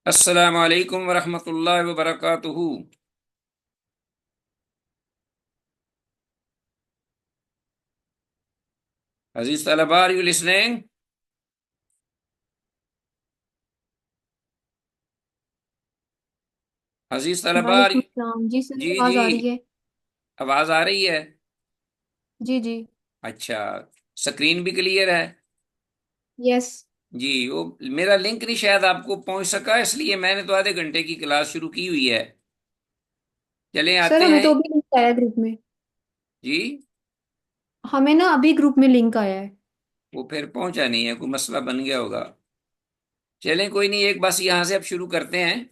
السلام علیکم ورحمۃ اللہ وبرکاتہ۔ عزیز طلباء، are you listening؟ عزیز طلباء، وعلیکم السلام جی سر، جی آواز جی، آ رہی ہے؟ آواز آ رہی ہے؟ جی جی۔ اچھا، سکرین بھی کلیئر ہے؟ یس جی، وہ میرا لنک نہیں شاید آپ کو پہنچ سکا، اس لیے میں نے تو آدھے گھنٹے کی کلاس شروع کی ہوئی ہے۔ چلیں سر، آتے ہمیں ہیں۔ تو ابھی لنک آیا ہے گروپ میں۔ جی، ہمیں نا ابھی گروپ میں لنک آیا ہے۔ وہ پھر پہنچا نہیں ہے، کوئی مسئلہ بن گیا ہوگا۔ چلیں کوئی نہیں، ایک بس یہاں سے اب شروع کرتے ہیں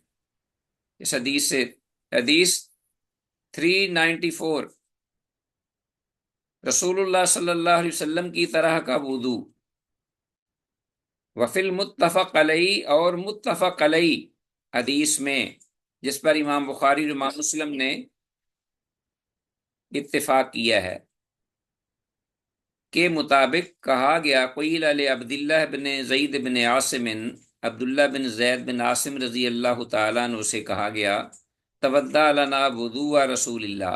اس حدیث سے۔ حدیث 394، رسول اللہ صلی اللہ علیہ وسلم کی طرح کا وضو۔ وفل متفق علیہ، اور متفق علیہ حدیث میں جس پر امام بخاری اور امام مسلم نے اتفاق کیا ہے کے مطابق کہا گیا، قیل عبداللہ بن زید بن عاصم، عبداللہ بن زید بن عاصم رضی اللہ تعالیٰ عنہ سے کہا گیا، تودع لنا وضوء رسول اللہ،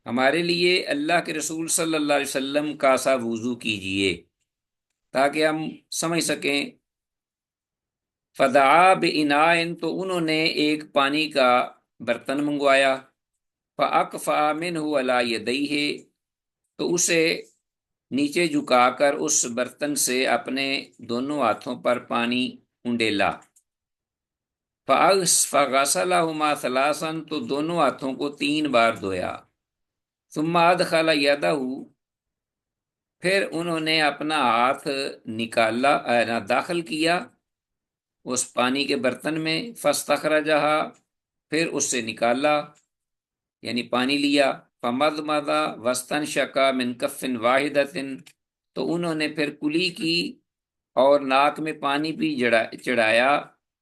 ہمارے لیے اللہ کے رسول صلی اللہ علیہ وسلم کا سا وضو کیجئے تاکہ ہم سمجھ سکیں۔ فدعا بإناء، تو انہوں نے ایک پانی کا برتن منگوایا، فأکفأ منہ علی یدیہ، تو اسے نیچے جھکا کر اس برتن سے اپنے دونوں ہاتھوں پر پانی انڈیلا، فغسلہما ثلاثا، تو دونوں ہاتھوں کو 3 بار دھویا، ثم ادخل یدہ، پھر انہوں نے اپنا ہاتھ نکالا داخل کیا اس پانی کے برتن میں، فاستخرجہا، پھر اس سے نکالا یعنی پانی لیا، فمضمض واستنشق من کف واحدۃ، تو انہوں نے پھر کلی کی اور ناک میں پانی بھی چڑھایا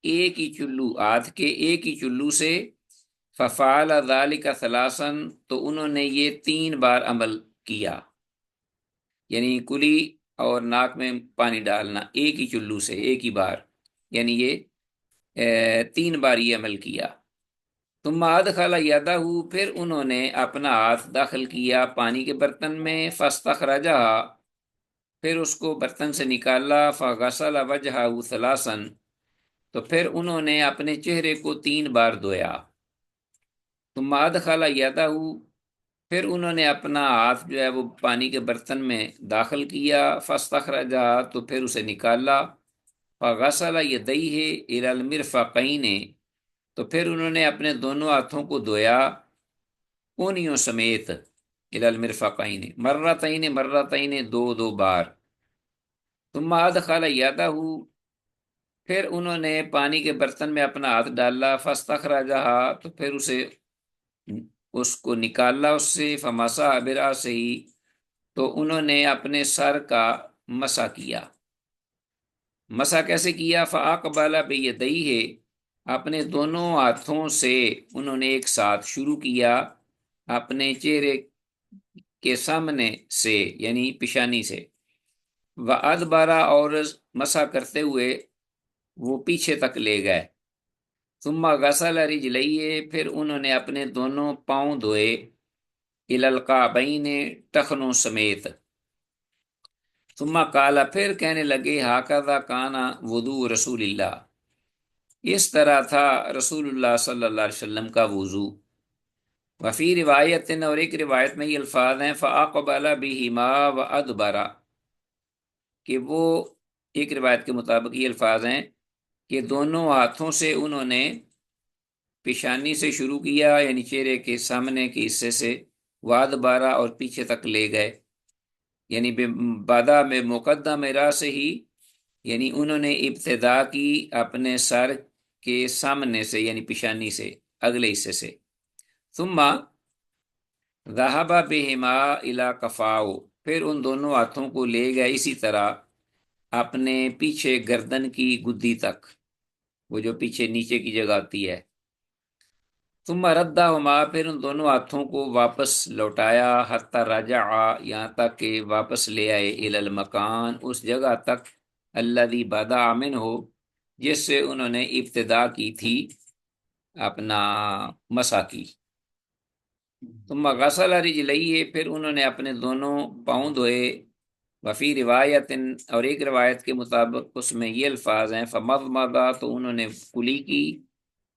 ایک ہی چلو، ہاتھ کے ایک ہی چلو سے، ففعل ذلك ثلاثا، تو انہوں نے یہ 3 بار عمل کیا، یعنی کلی اور ناک میں پانی ڈالنا ایک ہی چلو سے ایک ہی بار، یعنی یہ 3 بار یہ عمل کیا۔ ثم ادخل یدہ، پھر انہوں نے اپنا ہاتھ داخل کیا پانی کے برتن میں، فاستخرجہا، پھر اس کو برتن سے نکالا، فغسل وجہہ ثلاثا، تو پھر انہوں نے اپنے چہرے کو 3 بار دھویا، ثم ادخل یدہ، پھر انہوں نے اپنا ہاتھ جو ہے وہ پانی کے برتن میں داخل کیا، فاستخرجہا، تو پھر اسے نکالا، فغسل یدیہ الی المرفقین، تو پھر انہوں نے اپنے دونوں ہاتھوں کو دھویا کونیوں سمیت، الی المرفقین مرتین مرتین، 2 2 بار، ثم ادخل یدہ، پھر انہوں نے پانی کے برتن میں اپنا ہاتھ ڈالا، فاستخرجہا، تو پھر اس کو نکالا اس سے، فمسح برأسہ، تو انہوں نے اپنے سر کا مسح کیا۔ مسح کیسے کیا؟ فأقبل بیدیہ، اپنے دونوں ہاتھوں سے انہوں نے ایک ساتھ شروع کیا اپنے چہرے کے سامنے سے یعنی پیشانی سے، وأدبر، اور مسح کرتے ہوئے وہ پیچھے تک لے گئے، ثم غسل رجلیہ، پھر انہوں نے اپنے دونوں پاؤں دھوئے، الی الکعبین، ٹخنوں سمیت، ثم قال، پھر کہنے لگے، ھکذا کان وضوء رسول اللہ، اس طرح تھا رسول اللہ صلی اللہ علیہ وسلم کا وضو۔ وفی روایت، اور ایک روایت میں یہ الفاظ ہیں، فأقبل بہما وأدبر، کہ وہ ایک روایت کے مطابق یہ الفاظ ہیں کہ دونوں ہاتھوں سے انہوں نے پیشانی سے شروع کیا یعنی چہرے کے سامنے کے حصے سے، وادبارہ، اور پیچھے تک لے گئے، یعنی بادہ میں مقدم راہ سے ہی، یعنی انہوں نے ابتدا کی اپنے سر کے سامنے سے یعنی پیشانی سے، اگلے حصے سے، ثم ذهب بهما الى کفاؤ، پھر ان دونوں ہاتھوں کو لے گئے اسی طرح اپنے پیچھے گردن کی گدی تک، وہ جو پیچھے نیچے کی جگہ آتی ہے، ثم ردہما، پھر ان دونوں ہاتھوں کو واپس لوٹایا، حتی رجع، یہاں تک کہ واپس لے آئے، الی المکان، اس جگہ تک، الذی بدأ منہ، جس سے انہوں نے ابتدا کی تھی اپنا مسح کی۔ ثم غسل رجليه، پھر انہوں نے اپنے دونوں پاؤں دھوئے۔ وفی روایت، اور ایک روایت کے مطابق اس میں یہ الفاظ ہیں فمضمضا، تو انہوں نے کلی کی،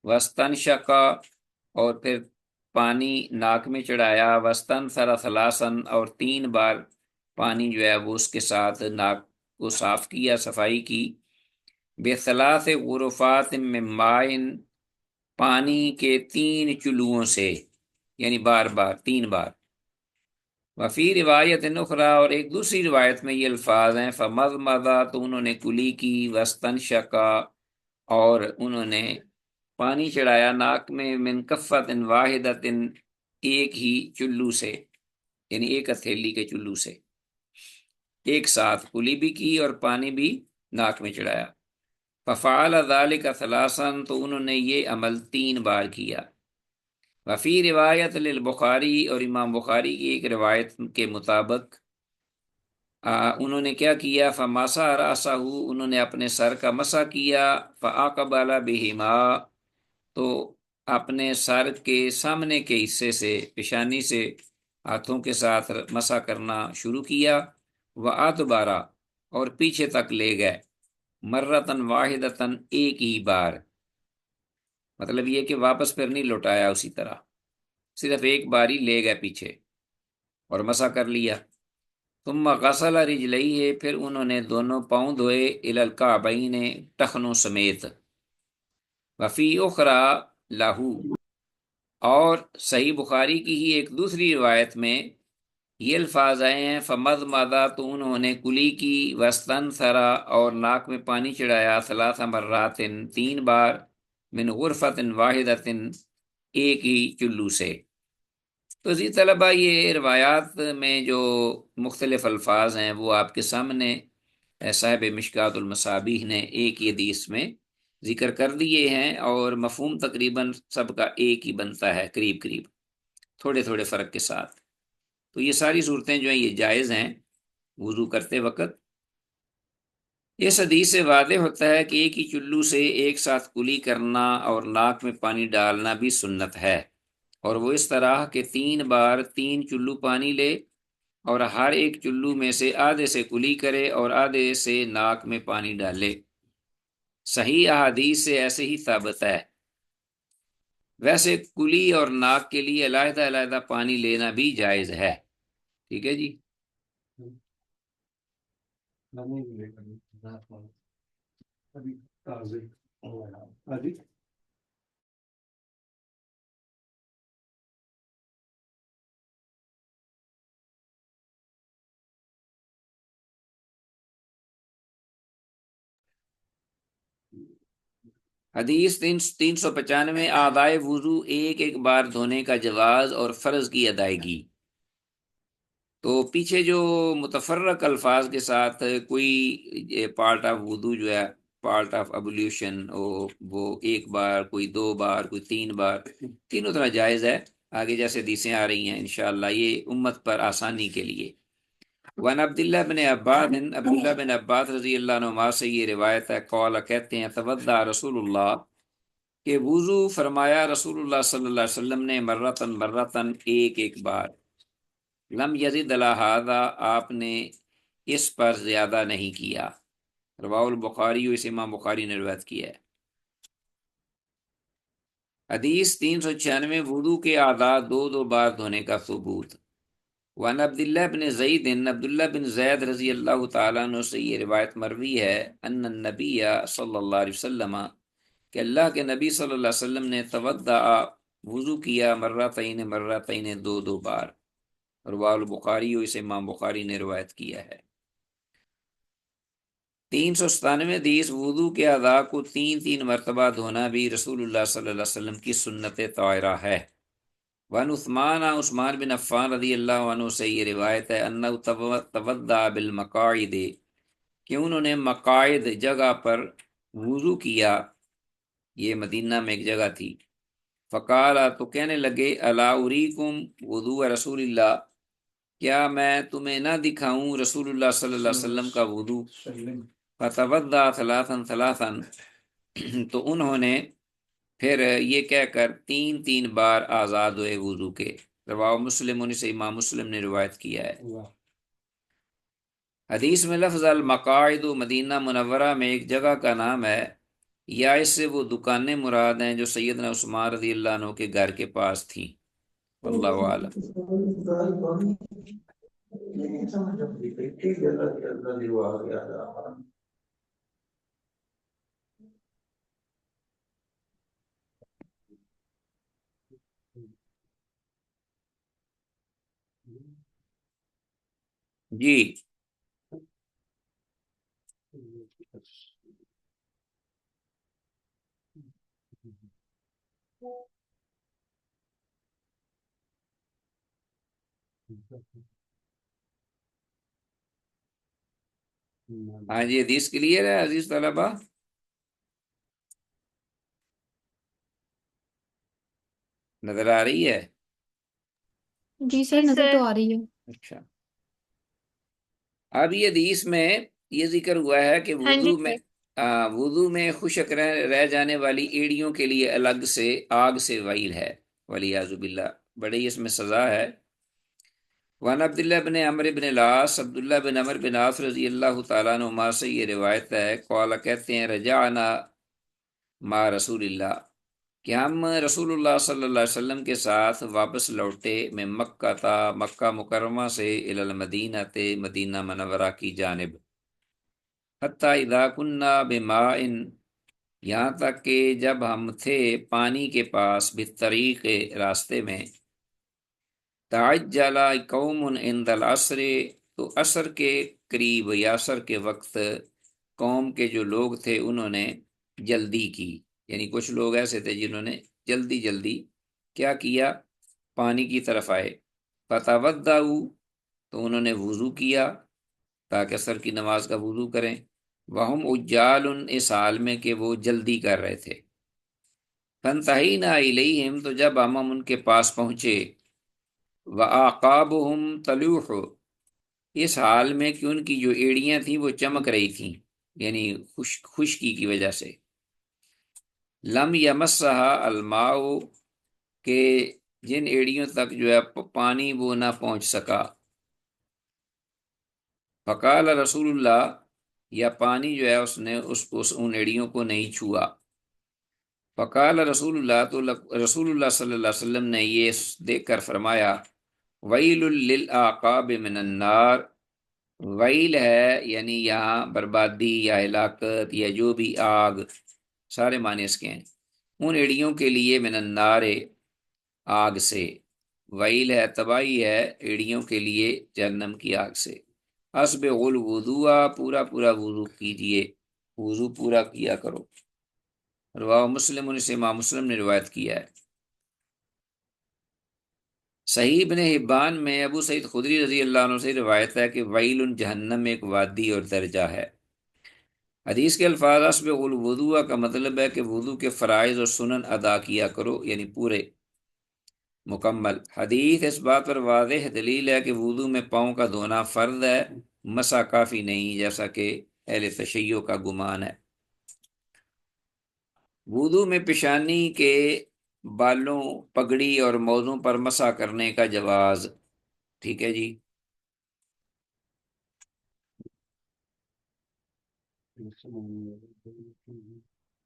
واستنشقا، اور پھر پانی ناک میں چڑھایا، واستنثر ثلاثا، اور 3 بار پانی جو ہے وہ اس کے ساتھ ناک کو صاف کیا، صفائی کی، بثلاث غرفات من ماء، پانی کے 3 چلوؤں سے، یعنی بار بار 3 بار۔ وفی روایت اخری، اور ایک دوسری روایت میں یہ الفاظ ہیں فمضمضا، تو انہوں نے کلی کی، واستنشقا، اور انہوں نے پانی چڑھایا ناک میں، من کفۃ واحدۃ، ایک ہی چلو سے، یعنی ایک ہتھیلی کے چلو سے، ایک ساتھ کلی بھی کی اور پانی بھی ناک میں چڑھایا۔ ففعل ذلك ثلاثا، تو انہوں نے یہ عمل 3 بار کیا۔ وفی روایت للبخاری، اور امام بخاری کی ایک روایت کے مطابق انہوں نے کیا کیا، فمسح رأسہ، انہوں نے اپنے سر کا مسح کیا، فأقبل بہما، تو اپنے سر کے سامنے کے حصے سے، پیشانی سے ہاتھوں کے ساتھ مسح کرنا شروع کیا، وأدبر، اور پیچھے تک لے گئے، مرتن واحدتن، ایک ہی بار، مطلب یہ کہ واپس پھر نہیں لوٹایا، اسی طرح صرف ایک بار ہی لے گئے پیچھے اور مسح کر لیا۔ ثم غسل رجليه، پھر انہوں نے دونوں پاؤں دھوئے، الی الکعبین، ٹخنوں سمیت۔ وفی اخری لاہو، اور صحیح بخاری کی ہی ایک دوسری روایت میں یہ الفاظ آئے ہیں فمضمضا، تو انہوں نے کلی کی، واستنثرا، اور ناک میں پانی چڑھایا، 3 مرات، 3 بار، من غرفۃ واحدۃ، ایک ہی چلو سے۔ تو اسی طلبہ یہ روایات میں جو مختلف الفاظ ہیں وہ آپ کے سامنے صاحب مشکات المصابیح نے ایک ہی حدیث میں ذکر کر دیے ہیں، اور مفہوم تقریباً سب کا ایک ہی بنتا ہے، قریب قریب، تھوڑے تھوڑے فرق کے ساتھ۔ تو یہ ساری صورتیں جو ہیں یہ جائز ہیں وضو کرتے وقت۔ اس حدیث سے واضح ہوتا ہے کہ ایک ہی چلو سے ایک ساتھ کلی کرنا اور ناک میں پانی ڈالنا بھی سنت ہے، اور وہ اس طرح کہ 3 بار 3 چلو پانی لے، اور ہر ایک چلو میں سے آدھے سے کلی کرے اور آدھے سے ناک میں پانی ڈالے۔ صحیح احادیث سے ایسے ہی ثابت ہے۔ ویسے کلی اور ناک کے لیے علیحدہ علیحدہ پانی لینا بھی جائز ہے۔ ٹھیک ہے جی۔ حدیث 395، اعضائے وضو ایک ایک بار دھونے کا جواز اور فرض کی ادائیگی۔ تو پیچھے جو متفرق الفاظ کے ساتھ کوئی پارٹ آف وضو جو ہے، پارٹ آف ابلیوشن، وہ ایک بار، کوئی 2 بار، کوئی 3 بار، تینوں طرح جائز ہے۔ آگے جیسے حدیثیں آ رہی ہیں انشاءاللہ یہ امت پر آسانی کے لیے۔ وعن عبداللہ بن عباس رضی اللہ عنہما سے یہ روایت ہے، قال، کہتے ہیں، توضا رسول اللہ، کہ وضو فرمایا رسول اللہ صلی اللہ علیہ وسلم نے، مرتن مرتن، ایک ایک بار، لم یزد علی ھذا، آپ نے اس پر زیادہ نہیں کیا۔ رواہ البخاری، اس امام بخاری نے روایت کیا ہے۔ حدیث 396، وضو کے اعضاء 2 بار دھونے کا ثبوت۔ وعن عبداللہ بن زید، عبداللہ بن زید رضی اللہ تعالیٰ عنہ سے یہ روایت مروی ہے، ان النبی صلی اللہ علیہ وسلم، کہ اللہ کے نبی صلی اللہ علیہ وسلم نے توضأ، وضو کیا، مرتین مرتین، 2 بار۔ رواہ البخاری، اس امام بخاری نے روایت کیا ہے۔ 397 حدیث، وضو کے اعضاء کو 3 مرتبہ دھونا بھی رسول اللہ صلی اللہ علیہ وسلم کی سنت طاہرہ ہے۔ وعن عثمان بن عفان رضی اللہ عنہ سے یہ روایت ہے، انہ توضأ بالمقاعد، کہ انہوں نے مقاعد جگہ پر وضو کیا، یہ مدینہ میں ایک جگہ تھی۔ فقال، تو کہنے لگے، الا اریکم وضوء رسول اللہ، کیا میں تمہیں نہ دکھاؤں رسول اللہ صلی اللہ علیہ وسلم کا وضو؟ فتوضأ ثلاثا ثلاثا، تو انہوں نے پھر یہ کہہ کر 3 بار آزاد ہوئے وضو کے۔ رواہ مسلم، انہیں سے امام مسلم نے روایت کیا ہے۔ حدیث میں لفظ المقاعد مدینہ منورہ میں ایک جگہ کا نام ہے، یا اس سے وہ دکانیں مراد ہیں جو سیدنا عثمان رضی اللہ عنہ کے گھر کے پاس تھیں؟ واللہ عالم۔ جی ہاں جی، حدیث کلیئر ہے عزیز طلبہ؟ نظر آ رہی ہے؟ جی سر، نظر تو آ رہی ہے۔ اچھا، اب یہ حدیث میں یہ ذکر ہوا ہے کہ ہاں جی سر۔ وضو میں خشک رہ جانے والی ایڑیوں کے لیے الگ سے آگ سے وعید ہے، والعیاذ باللہ، بڑی اس میں سزا ہے۔ وان عبداللہ بن عمرو بن العاص، عبداللہ بن عمر بن عاص رضی اللہ تعالیٰ عنہما سے یہ روایت ہے، قال کہتے ہیں، رجعنا مع رسول اللہ، کہ ہم رسول اللہ صلی اللہ علیہ وسلم کے ساتھ واپس لوٹے، میں مکہ تھا، مکہ مکرمہ سے، الی المدینہ تے، مدینہ منورہ کی جانب، حتی اذا کننا بماء، یہاں تک کہ جب ہم تھے پانی کے پاس، بالطریق، راستے میں، تعجل قوم عند العصر، تو عصر کے قریب یا عصر کے وقت قوم کے جو لوگ تھے انہوں نے جلدی کی، یعنی کچھ لوگ ایسے تھے جنہوں نے جلدی جلدی کیا کیا، پانی کی طرف آئے، فتودعوا، تو انہوں نے وضو کیا تاکہ عصر کی نماز کا وضو کریں، وہم اجال، اس حال میں کہ وہ جلدی کر رہے تھے، فانتہینا الیہم، تو جب ہم ان کے پاس پہنچے، وَأَعْقَابُهُمْ تَلُوحُ، اس حال میں کہ ان کی جو ایڑیاں تھیں وہ چمک رہی تھیں، یعنی خشکی کی وجہ سے، لم یمسها الماء، کہ جن ایڑیوں تک جو ہے پانی وہ نہ پہنچ سکا، فقال رسول اللہ، یا پانی جو ہے اس نے ان ایڑیوں کو نہیں چھوا، فقال رسول اللہ، تو رسول اللہ صلی اللہ علیہ وسلم نے یہ دیکھ کر فرمایا، ویل للعقاب من النار، ویل ہے یعنی یہاں بربادی یا ہلاکت یا جو بھی آگ، سارے معنی اس کے ہیں، ان ایڑیوں کے لیے، من النار، آگ سے، ویل ہے تباہی ہے ایڑیوں کے لیے جہنم کی آگ سے، اسبغ الوضوء، پورا پورا وضو کیجئے، وضو پورا کیا کرو، رواہ مسلم، انہیں سے امام مسلم نے روایت کیا ہے۔ صحیح ابن حبان میں ابو سعید خدری رضی اللہ عنہ سے روایت ہے کہ ویل جہنم ایک وادی اور درجہ ہے۔ حدیث کے الفاظ اسبغ الوضوء کا مطلب ہے کہ وضو کے فرائض اور سنن ادا کیا کرو، یعنی پورے مکمل۔ حدیث اس بات پر واضح دلیل ہے کہ وضو میں پاؤں کا دھونا فرض ہے، مسح کافی نہیں، جیسا کہ اہل تشیع کا گمان ہے۔ وضو میں پیشانی کے بالوں، پگڑی اور موزوں پر مسح کرنے کا جواز، ٹھیک ہے جی۔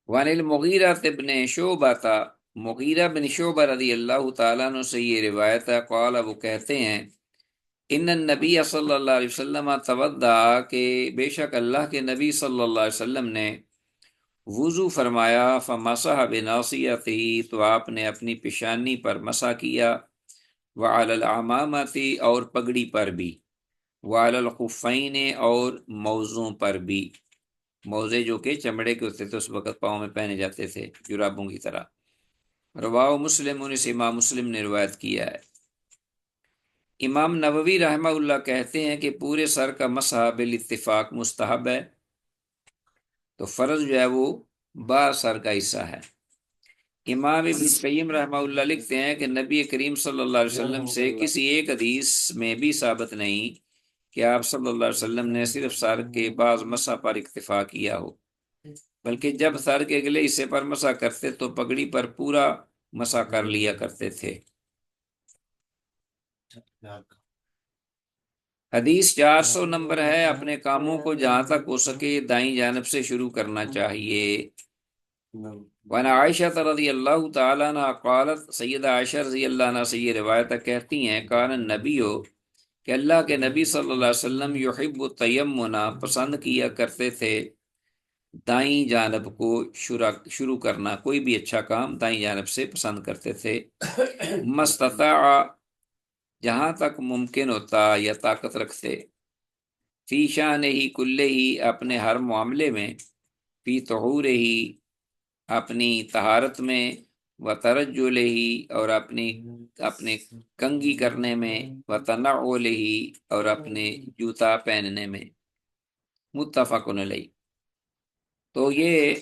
وان المغیرہ ابن شعبہ، مغیرہ بن شعبہ رضی اللہ تعالیٰ عنہ سے یہ روایت ہے، قال، وہ کہتے ہیں، ان النبی صلی اللہ علیہ وسلم توضا، کہ بے شک اللہ کے نبی صلی اللہ علیہ وسلم نے وضو فرمایا، فمسح بناصیتہ، تو آپ نے اپنی پیشانی پر مسح کیا، وعلی العمامۃ، اور پگڑی پر بھی، وعلی الخفین، اور موزوں پر بھی، موزے جو کہ چمڑے کے ہوتے تھے اس وقت پاؤں میں پہنے جاتے تھے جرابوں کی طرح، رواہ مسلم، انہیں سے امام مسلم نے روایت کیا ہے۔ امام نووی رحمہ اللہ کہتے ہیں کہ پورے سر کا مسح بالاتفاق مستحب ہے، تو فرض جو ہے وہ با سر کا حصہ ہے۔ امام ابن قیم رحمہ اللہ لکھتے ہیں کہ نبی کریم صلی اللہ علیہ وسلم سے کسی ایک حدیث میں بھی ثابت نہیں کہ آپ صلی اللہ علیہ وسلم نے صرف سر کے بعض مسح پر اکتفا کیا ہو۔ بلکہ جب سر کے اگلے حصے پر مسح کرتے تو پگڑی پر پورا مسح کر لیا کرتے تھے۔ حدیث 400 نمبر ہے، اپنے کاموں کو جہاں تک ہو سکے دائیں جانب سے شروع کرنا چاہیے۔ وعن عائشہ رضی اللہ تعالیٰ عنہ قالت، سیدہ عائشہ رضی اللہ عنہ سے یہ روایت کہتی ہیں، کان النبی ہو کہ اللہ کے نبی صلی اللہ علیہ وسلم یحب التیمنا پسند کیا کرتے تھے دائیں جانب کو شروع کرنا، کوئی بھی اچھا کام دائیں جانب سے پسند کرتے تھے۔ مستطاع جہاں تک ممکن ہوتا یا طاقت رکھتے، فی شان ہی کلے ہی اپنے ہر معاملے میں، فی طہور ہی اپنی طہارت میں، و ترجل ہی اور اپنے کنگھی کرنے میں، و تنعل ہی اور اپنے جوتا پہننے میں۔ متفق علیہ۔ تو یہ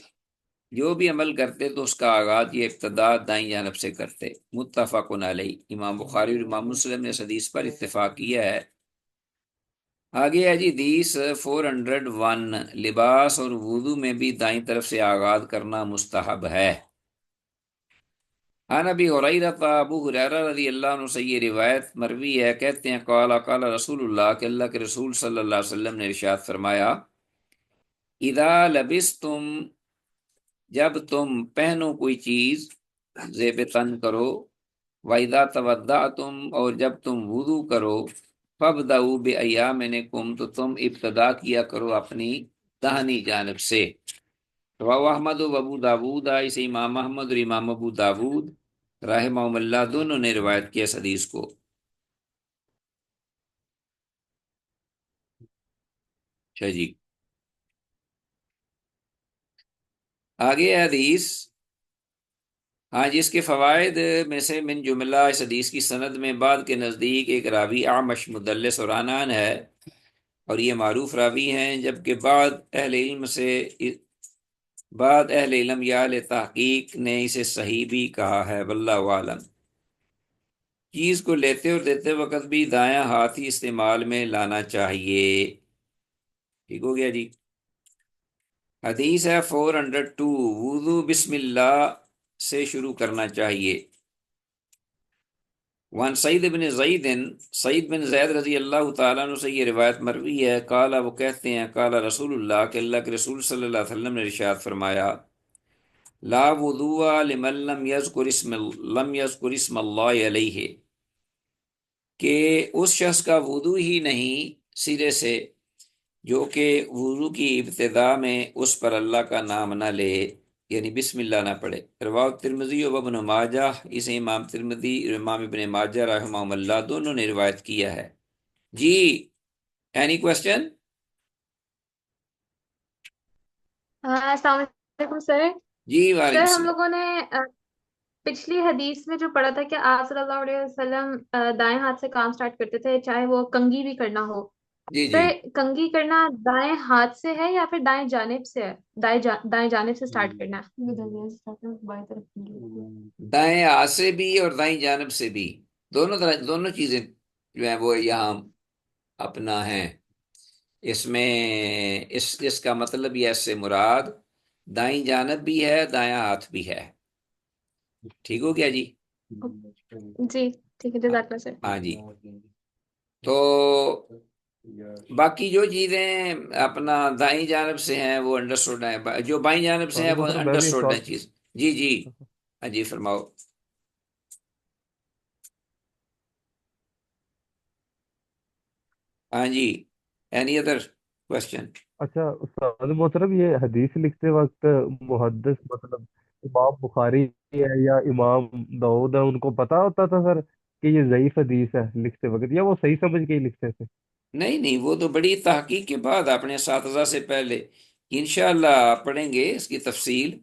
جو بھی عمل کرتے تو اس کا آغاز یہ ابتدا دائیں جانب سے کرتے۔ متفق علیہ، امام بخاری اور امام مسلم نے اس حدیث پر اتفاق کیا ہے۔ آگے ہے جی حدیث 401، لباس اور وضو میں بھی دائیں طرف سے آغاز کرنا مستحب ہے۔ عن ابی ہریرہ، ابو ہریرہ رضی اللہ عنہ سے یہ روایت مروی ہے، کہتے ہیں قال قال رسول اللہ کہ اللہ کے رسول صلی اللہ علیہ وسلم نے ارشاد فرمایا، اذا لبستم جب تم پہنو کوئی چیز، زیب تن کرو، وَإِذَا تَوَضَّأْتُمْ اور جب تم وضو کرو، فَابْدَؤُوا بِأَيَامِنِكُمْ تو تم ابتدا کیا کرو اپنی داہنی جانب سے۔ رواه احمد و ابو داود، اسے امام احمد اور امام ابو داود رحمہم اللہ دونوں نے روایت کیا اس حدیث کو۔ اچھا جی، آگے ہے حدیث، ہاں جی، اس کے فوائد میں سے من جملہ اس حدیث کی سند میں بعد کے نزدیک ایک راوی اعمش مدلس اور عنان ہے، اور یہ معروف راوی ہیں، جبکہ بعد اہل علم یا اہل تحقیق نے اسے صحیح بھی کہا ہے، واللہ عالم۔ چیز کو لیتے اور دیتے وقت بھی دایاں ہاتھ ہی استعمال میں لانا چاہیے۔ ٹھیک ہو گیا جی۔ حدیث ہے 402، وضو بسم اللہ سے شروع کرنا چاہیے۔ وان سعید بن زید رضی اللہ تعالیٰ عنہ سے یہ روایت مروی ہے، قال وہ کہتے ہیں، قال رسول اللہ کہ اللہ کے رسول صلی اللہ علیہ وسلم نے ارشاد فرمایا، لا وضوء لمن لم یذکر اسم اللہ علیہ، کہ اس شخص کا وضو ہی نہیں سرے سے جو کہ وضو کی ابتدا میں اس پر اللہ کا نام نہ لے، یعنی بسم اللہ نہ پڑھے۔ رواه ترمذی و ابن ماجہ، اسے امام ترمذی اور امام ابن ماجہ رحمہم اللہ دونوں نے روایت کیا ہے۔ جی، اینی کوشچن؟ السلام علیکم سر۔ جی وعلیکم سر ہم السلام۔ لوگوں نے پچھلی حدیث میں جو پڑھا تھا کہ آپ صلی اللہ علیہ وسلم دائیں ہاتھ سے کام سٹارٹ کرتے تھے، چاہے وہ کنگھی بھی کرنا ہو۔ جی جی، سر کنگھی کرنا دائیں ہاتھ سے ہے یا پھر دائیں جانب سے ہے؟ دائیں جانب سے سٹارٹ کرنا ہے؟ یہ دائیں جانب سے start کرنا، بائیں طرف کنگھی۔ دائیں ہاتھ سے بھی اور دائیں جانب سے بھی، دونوں چیزیں جو ہیں وہ یہاں اپنا ہیں۔ اس میں اس کا مطلب یہ اس سے مراد دائیں جانب بھی ہے، دایاں ہاتھ بھی ہے۔ ٹھیک ہو گیا جی؟ جی ٹھیک ہے، جزاک اللہ سر۔ ہاں جی، تو باقی جو چیزیں اپنا دائیں جانب سے ہیں وہ انڈرسٹوڈ ہیں، جو بائیں جانب سے ہیں وعلیکم وہ السلام، میں بھی ایک انڈرسٹوڈ سوال ہیں چیز۔ جی جی، ہاں جی فرماؤ۔ ہاں جی، اینی ادر کوشچن؟ اچھا استاد محترم، یہ حدیث لکھتے وقت محدث مطلب امام بخاری ہے یا امام داؤد ہے، ان کو پتا ہوتا تھا سر کہ یہ ضعیف حدیث ہے لکھتے وقت، یا وہ صحیح سمجھ کے ہی لکھتے تھے؟ نہیں نہیں، وہ تو بڑی تحقیق کے بعد اپنے اساتذہ سے پہلے انشاءاللہ آپ پڑھیں گے اس کی تفصیل۔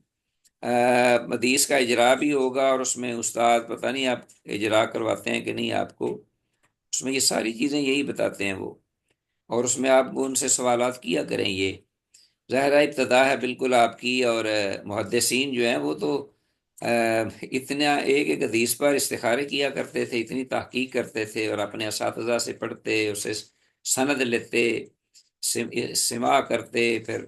حدیث کا اجرا بھی ہوگا، اور اس میں استاد پتہ نہیں آپ اجرا کرواتے ہیں کہ نہیں آپ کو، اس میں یہ ساری چیزیں یہی بتاتے ہیں وہ، اور اس میں آپ ان سے سوالات کیا کریں۔ یہ ظاہر ابتدا ہے بالکل آپ کی، اور محدثین جو ہیں وہ تو اتنا ایک ایک حدیث پر استخارے کیا کرتے تھے، اتنی تحقیق کرتے تھے، اور اپنے اساتذہ سے پڑھتے، اسے سند لیتے، سماع کرتے، پھر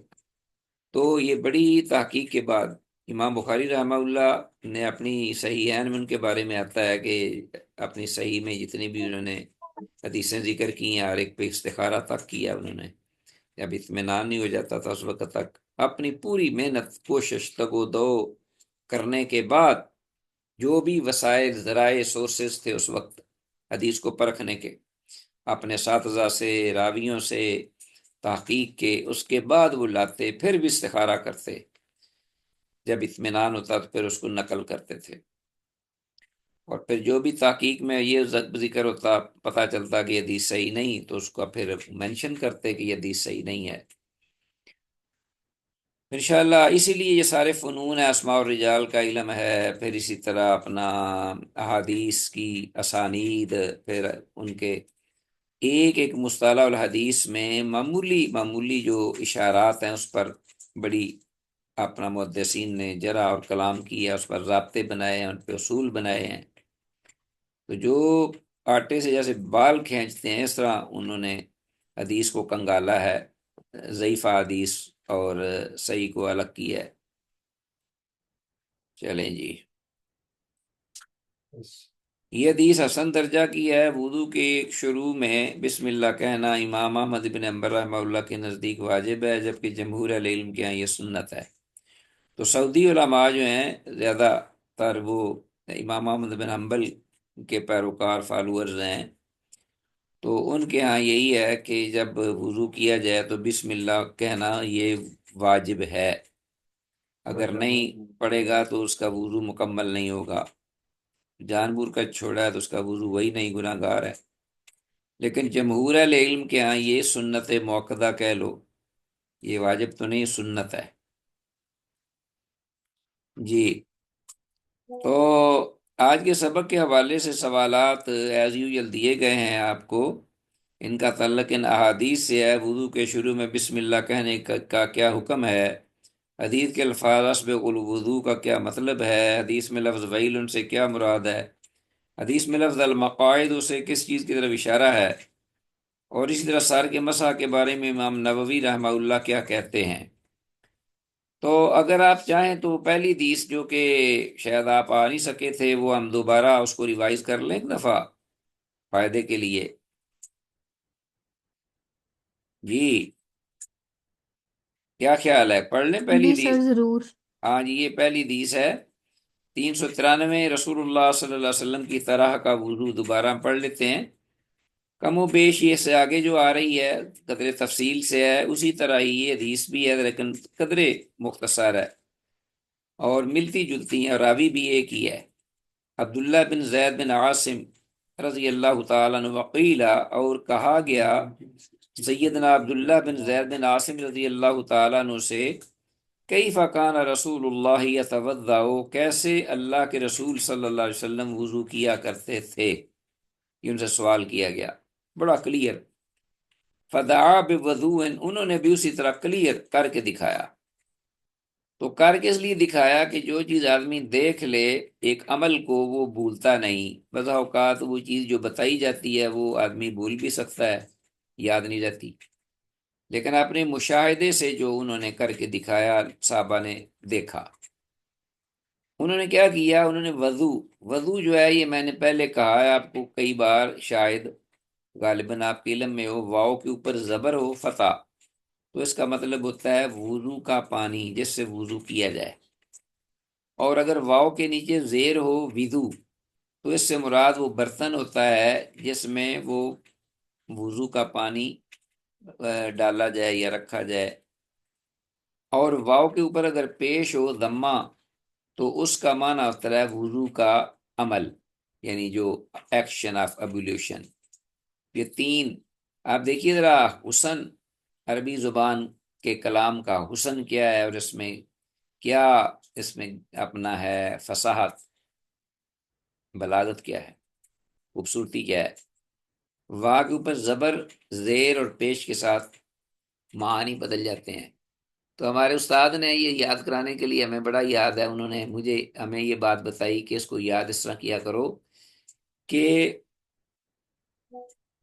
تو یہ بڑی تحقیق کے بعد امام بخاری رحمہ اللہ نے اپنی صحیحین میں ان کے بارے میں آتا ہے کہ اپنی صحیح میں جتنی بھی انہوں نے حدیثیں ذکر کی ہیں ہر ایک پہ استخارہ تک کیا انہوں نے، جب اطمینان نہیں ہو جاتا تھا اس وقت تک اپنی پوری محنت کوشش تگ و دو کرنے کے بعد جو بھی وسائل ذرائع سورسز تھے اس وقت حدیث کو پرکھنے کے، اپنے اساتذہ سے راویوں سے تحقیق کے، اس کے بعد وہ لاتے، پھر بھی استخارہ کرتے، جب اطمینان ہوتا تو پھر اس کو نقل کرتے تھے، اور پھر جو بھی تحقیق میں یہ ذکر ہوتا پتہ چلتا کہ یہ حدیث صحیح نہیں تو اس کو پھر مینشن کرتے کہ یہ حدیث صحیح نہیں ہے۔ انشاءاللہ اسی لیے یہ سارے فنون ہیں، اسماء الرجال کا علم ہے، پھر اسی طرح اپنا احادیث کی اسانید، پھر ان کے ایک ایک مصطلح الحدیث میں معمولی معمولی جو اشارات ہیں اس پر بڑی اپنا محدثین نے جرح اور کلام کیا، اس پر ضابطے بنائے ہیں، ان پہ اصول بنائے ہیں۔ تو جو آٹے سے جیسے بال کھینچتے ہیں اس طرح انہوں نے حدیث کو کنگالا ہے، ضعیفہ حدیث اور صحیح کو الگ کیا ہے۔ چلیں جی، یہ حدیث حسن درجہ کی ہے۔ وضو کے شروع میں بسم اللہ کہنا امام احمد بن حنبل رحمہ اللہ کے نزدیک واجب ہے، جبکہ جمہور اہل علم کے ہاں یہ سنت ہے۔ تو سعودی علماء جو ہیں زیادہ تر وہ امام احمد بن حنبل کے پیروکار فالورز ہیں، تو ان کے ہاں یہی ہے کہ جب وضو کیا جائے تو بسم اللہ کہنا یہ واجب ہے، اگر نہیں پڑھے گا تو اس کا وضو مکمل نہیں ہوگا، جان بوجھ کر چھوڑا ہے تو اس کا وضو وہی نہیں، گناہ گار ہے۔ لیکن جمہور اہل علم کے ہاں یہ سنت موقدہ کہہ لو، یہ واجب تو نہیں، سنت ہے جی۔ تو آج کے سبق کے حوالے سے سوالات ایز یوزل دیے گئے ہیں آپ کو، ان کا تعلق ان احادیث سے ہے۔ وضو کے شروع میں بسم اللہ کہنے کا کیا حکم ہے؟ حدیث کے الفاظ اسبغ الوضو کا کیا مطلب ہے؟ حدیث میں لفظ ویل ان سے کیا مراد ہے؟ حدیث میں لفظ المقاعد اسے کس چیز کی طرف اشارہ ہے؟ اور اسی طرح سار کے مسح کے بارے میں امام نووی رحمہ اللہ کیا کہتے ہیں؟ تو اگر آپ چاہیں تو پہلی حدیث جو کہ شاید آپ آ نہیں سکے تھے وہ ہم دوبارہ اس کو ریوائز کر لیں ایک دفعہ فائدے کے لیے جی، کیا خیال ہے؟ پڑھ لیں پہلی جی سر حدیث؟ ضرور۔ ہاں جی، یہ پہلی حدیث ہے 393، رسول اللہ صلی اللہ علیہ وسلم کی طرح کا وضو، دوبارہ ہم پڑھ لیتے ہیں۔ کم و بیش یہ سے آگے جو آ رہی ہے قدر تفصیل سے ہے، اسی طرح ہی یہ حدیث بھی ہے لیکن قدر مختصر ہے اور ملتی جلتی ہیں، راوی بھی ایک ہی ہے، عبداللہ بن زید بن عاصم رضی اللہ تعالیٰ عنہ۔ وقیلا، اور کہا گیا سیدنا عبداللہ بن زید بن عاصم رضی اللہ تعالیٰ عنہ سے، کیف کان رسول اللہ یتوضا، کیسے اللہ کے رسول صلی اللہ علیہ وسلم وضو کیا کرتے تھے، یہ ان سے سوال کیا گیا بڑا کلیئر۔ فدعا بوضوء، انہوں نے بھی اسی طرح کلیئر کر کے دکھایا۔ تو کر کے اس لیے دکھایا کہ جو چیز آدمی دیکھ لے ایک عمل کو وہ بھولتا نہیں، بعض اوقات وہ چیز جو بتائی جاتی ہے وہ آدمی بھول بھی سکتا ہے، یاد نہیں رہتی، لیکن اپنے مشاہدے سے جو انہوں نے کر کے دکھایا صحابہ نے دیکھا، انہوں نے کیا کیا؟ انہوں نے وضو جو ہے یہ میں نے پہلے کہا ہے آپ کو کئی بار، شاید غالباً آپ کے علم میں ہو، واؤ کے اوپر زبر ہو فتح تو اس کا مطلب ہوتا ہے وضو کا پانی جس سے وضو کیا جائے، اور اگر واؤ کے نیچے زیر ہو وضو تو اس سے مراد وہ برتن ہوتا ہے جس میں وہ وضو کا پانی ڈالا جائے یا رکھا جائے، اور واؤ کے اوپر اگر پیش ہو ضمہ تو اس کا معنی ہوتا ہے وضو کا عمل، یعنی جو ایکشن آف ابولیوشن۔ یہ تین آپ دیکھیے ذرا، حسن عربی زبان کے کلام کا حسن کیا ہے، اور اس میں کیا اس میں اپنا ہے فصاحت، بلاغت کیا ہے، خوبصورتی کیا ہے۔ واو کے اوپر زبر، زیر اور پیش کے ساتھ معانی بدل جاتے ہیں۔ تو ہمارے استاد نے یہ یاد کرانے کے لیے، ہمیں بڑا یاد ہے، انہوں نے ہمیں یہ بات بتائی کہ اس کو یاد اس طرح کیا کرو کہ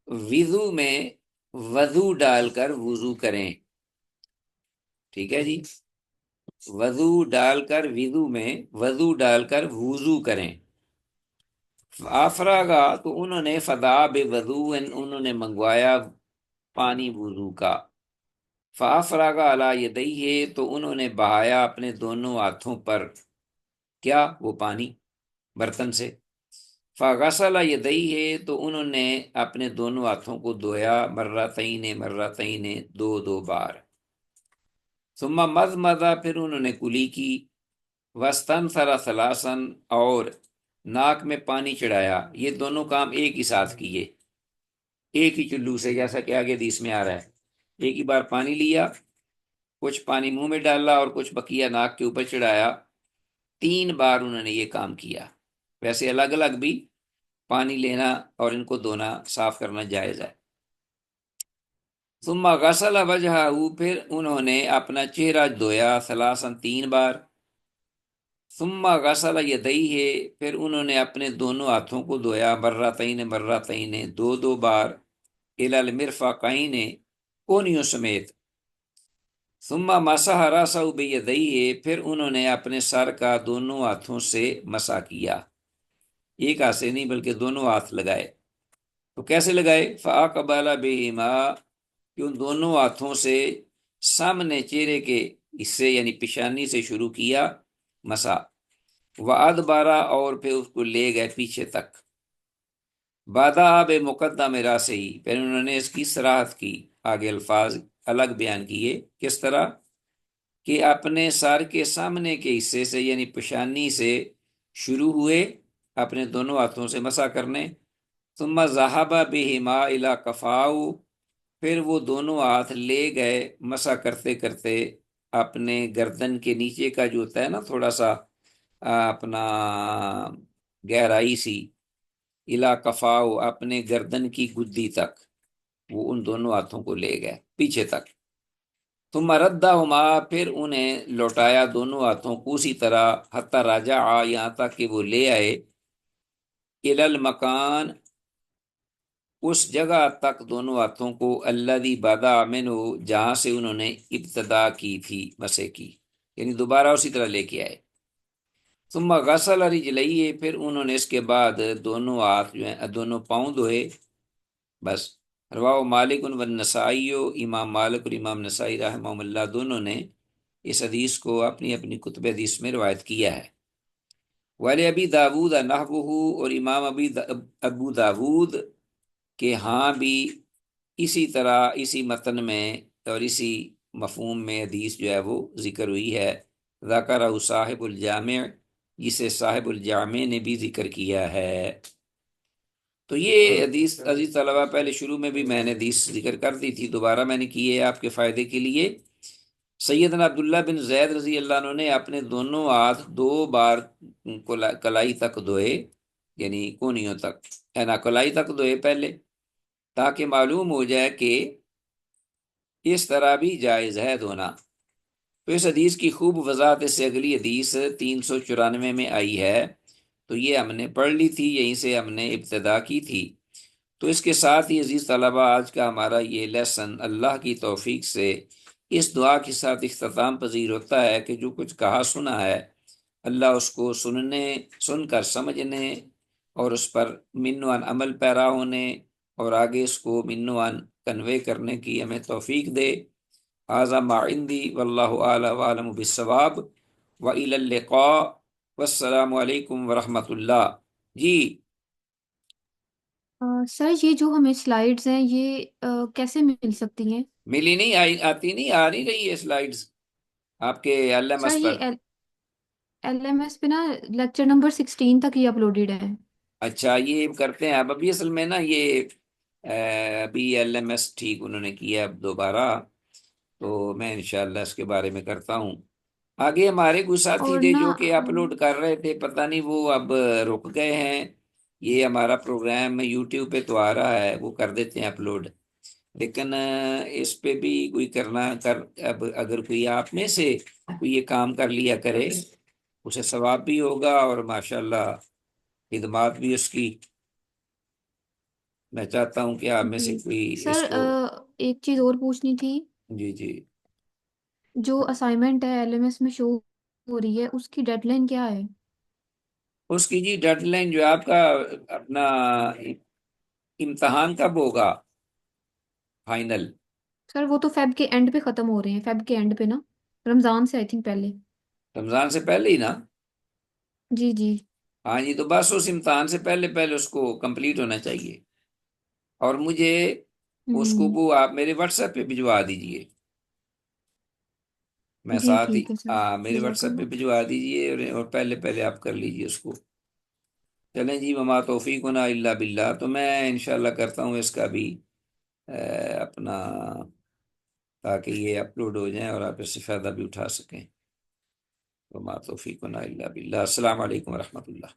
وضو میں وضو ڈال کر وضو کریں، ٹھیک ہے جی۔ وضو ڈال کر وضو ڈال کر وضو کریں۔ آفراغا تو انہوں نے فدا بے وضو، انہوں نے منگوایا پانی وضو کا۔ فافراغا علی یدیہ تو انہوں نے بہایا اپنے دونوں ہاتھوں پر، کیا؟ وہ پانی برتن سے۔ فغسل یدیہ تو انہوں نے اپنے دونوں ہاتھوں کو دھویا، مرتین مرتین، دو دو بار۔ ثم مضمضہ پھر انہوں نے کلی کی، واستنثر ثلاثا اور ناک میں پانی چڑھایا۔ یہ دونوں کام ایک ہی ساتھ کیے، ایک ہی چلو سے، جیسا کہ آگے حدیث میں آ رہا ہے۔ ایک ہی بار پانی لیا، کچھ پانی منہ میں ڈالا اور کچھ بقیہ ناک کے اوپر چڑھایا۔ 3 بار انہوں نے یہ کام کیا۔ ویسے الگ الگ بھی پانی لینا اور ان کو دھونا، صاف کرنا جائز ہے۔ ثم غسل وجہہ پھر انہوں نے اپنا چہرہ دھویا، ثلاثاً 3 بار۔ ثم غسل یدیہ پھر انہوں نے اپنے دونوں ہاتھوں کو دھویا، مرتین مرتین، دو دو بار، الی المرفقین، کونیوں سمیت۔ ثم مسح راسہ بیدیہ پھر انہوں نے اپنے سر کا دونوں ہاتھوں سے مسح کیا، ایک ہاتھ سے نہیں بلکہ دونوں ہاتھ لگائے۔ تو کیسے لگائے؟ فَأَقْبَلَ بِهِمَا کہ ان دونوں ہاتھوں سے سامنے چہرے کے حصے یعنی پیشانی سے شروع کیا مسح، وَأَدْبَرَ اور پھر اس کو لے گئے پیچھے تک۔ بَدَأَ بِمُقَدَّمِ رَأْسِهِ پھر انہوں نے اس کی صراحت کی، آگے الفاظ الگ بیان کیے، کس طرح کہ اپنے سر کے سامنے کے حصے سے یعنی پیشانی سے شروع ہوئے اپنے دونوں ہاتھوں سے مسح کرنے۔ ثم ذهب بهما الى قفاؤ پھر وہ دونوں ہاتھ لے گئے مسح کرتے کرتے اپنے گردن کے نیچے کا جو ہوتا ہے نا تھوڑا سا اپنا گہرائی سی، الى قفاؤ اپنے گردن کی گدی تک، وہ ان دونوں ہاتھوں کو لے گئے پیچھے تک۔ ثم ردہما پھر انہیں لوٹایا دونوں ہاتھوں کو اسی طرح، حتی راجع یہاں تک کہ وہ لے آئے، الی المکان اس جگہ تک دونوں ہاتھوں کو، الذی بدا منہ جہاں سے انہوں نے ابتدا کی تھی مسح کی، یعنی دوبارہ اسی طرح لے کے آئے۔ ثم غسل رجلیہ پھر انہوں نے اس کے بعد دونوں ہاتھ جو ہیں دونوں پاؤں دھوئے، بس۔ رواہ مالک والنسائی امام مالک اور امام نسائی رحمہ اللہ دونوں نے اس حدیث کو اپنی اپنی کتب حدیث میں روایت کیا ہے۔ ولی ابی داود نحوہ اور امام ابو داود کہ ہاں بھی اسی طرح اسی متن میں اور اسی مفہوم میں حدیث جو ہے وہ ذکر ہوئی ہے، ذکرہ صاحب الجامع جسے صاحب الجامع نے بھی ذکر کیا ہے۔ تو یہ حدیث عزیز طلبہ پہلے شروع میں بھی میں نے حدیث ذکر کر دی تھی، دوبارہ میں نے کی ہے آپ کے فائدے کے لیے۔ سیدنا عبداللہ بن زید رضی اللہ عنہ نے اپنے دونوں ہاتھ 2 بار کلائی تک دھوئے، یعنی کونیوں تک، نا کلائی تک دھوئے پہلے، تاکہ معلوم ہو جائے کہ اس طرح بھی جائز ہے دھونا۔ تو اس حدیث کی خوب وضاحت اس سے اگلی حدیث 394 میں آئی ہے، تو یہ ہم نے پڑھ لی تھی، یہیں سے ہم نے ابتدا کی تھی۔ تو اس کے ساتھ ہی عزیز طلبہ آج کا ہمارا یہ لیسن اللہ کی توفیق سے اس دعا کے ساتھ اختتام پذیر ہوتا ہے کہ جو کچھ کہا سنا ہے اللہ اس کو سن کر سمجھنے اور اس پر منوان عمل پیرا ہونے اور آگے اس کو منوان کنوے کرنے کی ہمیں توفیق دے۔ ھذا ما عندی واللہ اعلم وعلم بالصواب وإلی اللقاء والسلام علیکم ورحمۃ اللہ۔ جی سر یہ جو ہمیں سلائیڈز ہیں یہ کیسے مل سکتی ہیں؟ ملی نہیں، آتی نہیں، آ نہیں رہی ہے سلائیڈز آپ کے ایل ایم سر ایس یہ پر؟ ایل ایم ایس پہ نا لیکچر نمبر 16 تک ہی اپلوڈیڈ ہے۔ اچھا یہ کرتے ہیں اب ابھی اصل میں نا یہ ابھی ایل ایم ایس ٹھیک انہوں نے کیا اب دوبارہ، تو میں انشاءاللہ اس کے بارے میں کرتا ہوں۔ آگے ہمارے کوئی ساتھی اور تھے نا جو کہ اپلوڈ کر رہے تھے، پتہ نہیں وہ اب رک گئے ہیں۔ یہ ہمارا پروگرام یوٹیوب پہ تو آ رہا ہے، وہ کر دیتے ہیں اپلوڈ، لیکن اس پہ بھی کوئی اب اگر کوئی آپ میں سے کوئی یہ کام کر لیا کرے اسے ثواب بھی ہوگا اور ماشاءاللہ خدمات بھی اس کی۔ میں چاہتا ہوں کہ آپ میں جی سے کوئی اس سر کو، ایک چیز اور پوچھنی تھی۔ جی جی جو اسائنمنٹ ہے LMS میں شو ہو رہی ہے اس کی ڈیڈ لائن کیا ہے؟ اس کی جی ڈیڈ لائن جو ہے آپ کا اپنا امتحان کب ہوگا فائنل؟ سر وہ تو فیب کے اینڈ پہ ختم ہو رہے ہیں، فیب کے اینڈ پہ نا، رمضان سے آئی تھنک پہلے۔ رمضان سے پہلے ہی نا؟ جی جی۔ ہاں جی، تو بس اس امتحان سے پہلے پہلے اس کو کمپلیٹ ہونا چاہیے، اور مجھے اس کو ہوں۔ وہ آپ میرے واٹس ایپ پہ بھجوا دیجئے، میں جی ساتھ ہی ٹھیک ہے سر، میرے واٹس جزاک ایپ پہ اللہ۔ بھجوا دیجئے، اور پہلے پہلے آپ کر لیجئے اس کو۔ چلیں جی، وما توفیقنا الا باللہ، تو میں انشاءاللہ کرتا ہوں اس کا بھی اپنا، تاکہ یہ اپلوڈ ہو جائیں اور آپ اس سے فائدہ بھی اٹھا سکیں۔ وما توفیقنا الا باللہ۔ السلام علیکم ورحمۃ اللہ۔